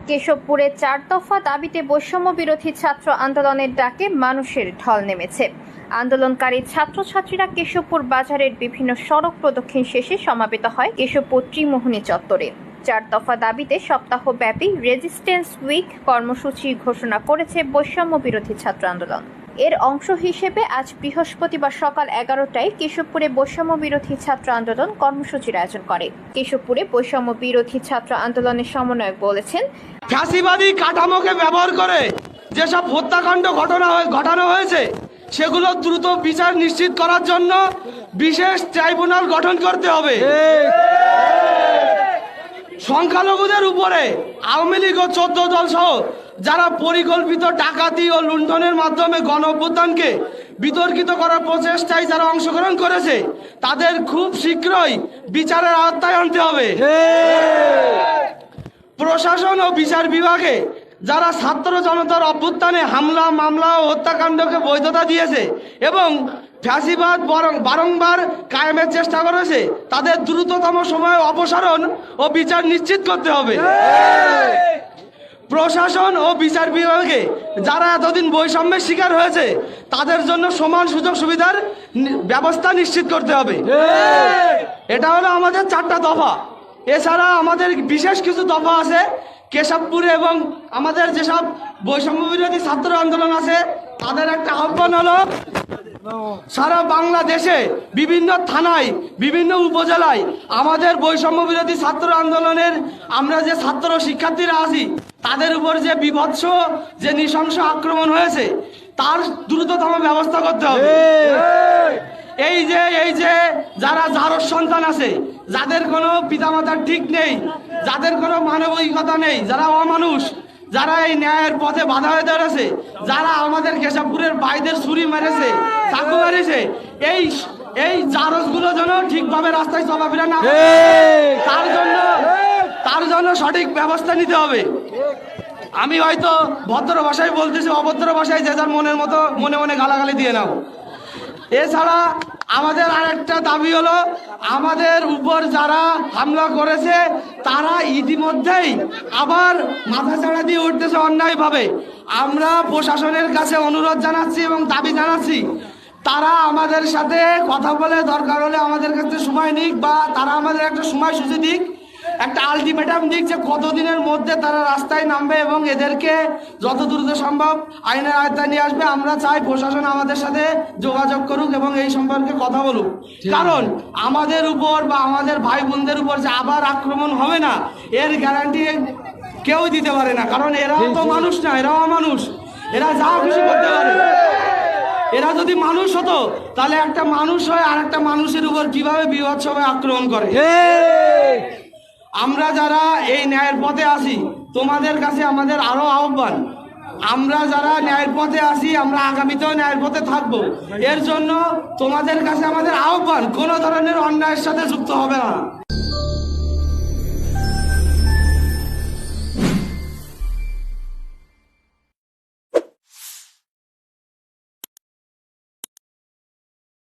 কেশবপুরে ৪ দফা দাবিতে বৈষম্য বিরোধী ছাত্র আন্দোলনের ডাকে মানুষের ঢল নেমেছে। আন্দোলনকারী ছাত্রছাত্রীরা কেশবপুর বাজারের বিভিন্ন সড়ক প্রদক্ষিণ শেষে সমাবেত হয় কেশবপুর ত্রিমোহনী চত্বরে। ৪ দফা দাবিতে সপ্তাহব্যাপী রেজিস্ট্যান্স উইক কর্মসূচি ঘোষণা করেছে বৈষম্য বিরোধী ছাত্র আন্দোলন। এর অংশ হিসেবে আজ বৃহস্পতিবার সকাল 11টায় কেশবপুরে বৈষম্য বিরোধী ছাত্র আন্দোলন কর্মসূচির আয়োজন করে। কেশবপুরে বৈষম্য বিরোধী ছাত্র আন্দোলনের সমন্বয়ক বলেছেন, ফ্যাসিবাদী কাঠামোকে ব্যবহার করে যেসব হত্যাকাণ্ড ঘটানো হয়েছে সেগুলো দ্রুত বিচার নিশ্চিত করার জন্য বিশেষ ট্রাইব্যুনাল গঠন করতে হবে। সংখ্যালঘুদের উপরে আওয়ামী লীগ ও 14 দল সহ যারা পরিকল্পিত ডাকাতি ও লুণ্ঠনের মাধ্যমে গণ অভ্যুত্থানকে বিতর্কিত করার প্রচেষ্টায় যারা অংশগ্রহণ করেছে তাদের খুব শীঘ্রই বিচারের আওতায় আনতে হবে। প্রশাসন ও বিচার বিভাগে যারা ছাত্র জনতার অভ্যুত্থানে হামলা মামলা ও হত্যাকাণ্ডকে বৈধতা দিয়েছে এবং ফ্যাসিবাদ বারংবার কায়েমের চেষ্টা করেছে তাদের দ্রুততম সময়ে অপসারণ ও বিচার নিশ্চিত করতে হবে। প্রশাসন ও বিচার বিভাগে যারা এতদিন বৈষম্যের শিকার হয়েছে তাদের জন্য সমান সুযোগ সুবিধার ব্যবস্থা নিশ্চিত করতে হবে। এটা হলো আমাদের 4টা দফা। এছাড়া আমাদের বিশেষ কিছু দফা আছে। কেশবপুরে এবং আমাদের যেসব বৈষম্য বিরোধী ছাত্র আন্দোলন আছে তাদের একটা আহ্বান হলো সারা বাংলাদেশে বিভিন্ন থানায় বিভিন্ন উপজেলায় আমাদের বৈষম্য বিরোধী ছাত্র আন্দোলনের আমরা যে ছাত্র শিক্ষার্থীরা আছি তাদের উপর যে বিভৎস যে নৃশংস আক্রমণ হয়েছে তার দ্রুততম ব্যবস্থা করতে হবে। এই যে যারা জারজ সন্তান আছে, যাদের কোনো পিতামাতার ঠিক নেই, যাদের কোনো মানবিকতা নেই, যারা অমানুষ, যারা এই ন্যায়ের পথে বাধা হয়ে দাঁড়াচ্ছে, যারা আমাদের কেশবপুরের ভাইদের ছুরি মেরেছে, চাকু মেরেছে, এই জারজগুলো যেন ঠিকভাবে রাস্তায় চলাফেরা না করে তার জন্য সঠিক ব্যবস্থা নিতে হবে। আমি হয়তো ভদ্র ভাষায় বলতেছি, অভদ্র ভাষায় যে যার মনের মতো মনে মনে গালাগালি দিয়ে নাও। এছাড়া আমাদের আরেকটা দাবি হলো আমাদের উপর যারা হামলা করেছে তারা ইতিমধ্যেই আবার মাথা চাড়া দিয়ে উঠতেছে অন্যায়ভাবে। আমরা প্রশাসনের কাছে অনুরোধ জানাচ্ছি এবং দাবি জানাচ্ছি তারা আমাদের সাথে কথা বলে দরকার হলে আমাদের কাছে সময় নিক বা তারা আমাদের একটা সময়সূচি দিক, একটা আলটিমেটাম দিক যে কতদিনের মধ্যে তারা রাস্তায় নামবে এবং এদেরকে যত দ্রুত সম্ভব আইনের আওতায় নিয়ে আসবে। আমরা চাই প্রশাসন আমাদের সাথে যোগাযোগ করুক এবং এই সম্পর্কে কথা বলুক, কারণ আমাদের উপর বা আমাদের ভাই বোনদের উপর যে আবার আক্রমণ হবে না এর গ্যারান্টি কেউ দিতে পারে না, কারণ এরাও তো মানুষ না, এরাও মানুষ, এরা যা খুশি করতে পারে। এরা যদি মানুষ হতো তাহলে একটা মানুষ হয় আর একটা মানুষের উপর কিভাবে বীভৎসভাবে আক্রমণ করে। আমরা যারা এই ন্যায়ের পথে আসি তোমাদের কাছে আমাদের আরো আহ্বান, আমরা যারা ন্যায়ের পথে আসি আমরা আগামীতেও ন্যায়ের পথে থাকবো। এর জন্য তোমাদের কাছে আমাদের আহ্বান কোনো ধরনের অন্যায়ের সাথে যুক্ত হবে না।